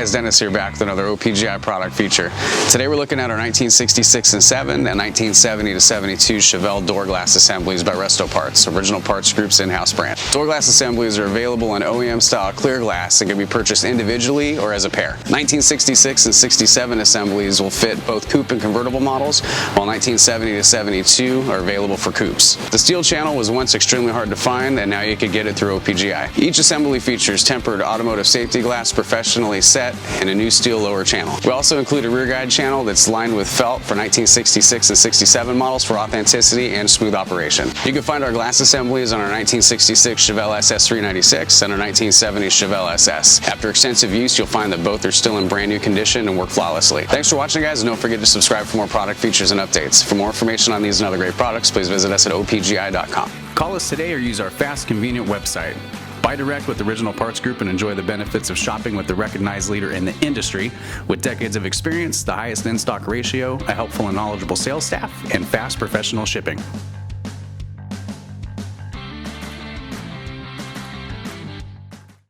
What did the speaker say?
guys, Dennis here, back with another OPGI product feature. Today we're looking at our 1966 and 7 and 1970 to 72 Chevelle door glass assemblies by Resto Parts, Original Parts Group's in-house brand. Door glass assemblies are available in OEM-style clear glass and can be purchased individually or as a pair. 1966 and 67 assemblies will fit both Coupe and Convertible models, while 1970 to 72 are available for Coupes. The steel channel was once extremely hard to find, and now you can get it through OPGI. Each assembly features tempered automotive safety glass professionally set and a new steel lower channel. We also include a rear guide channel that's lined with felt for 1966 and 67 models for authenticity and smooth operation. You can find our glass assemblies on our 1966 Chevelle SS 396 and our 1970 Chevelle SS. After extensive use, you'll find that both are still in brand new condition and work flawlessly. Thanks for watching, guys, and don't forget to subscribe for more product features and updates. For more information on these and other great products, please visit us at opgi.com. Call us today or use our fast, convenient website. Buy direct with Original Parts Group and enjoy the benefits of shopping with the recognized leader in the industry with decades of experience, the highest in-stock ratio, a helpful and knowledgeable sales staff, and fast professional shipping.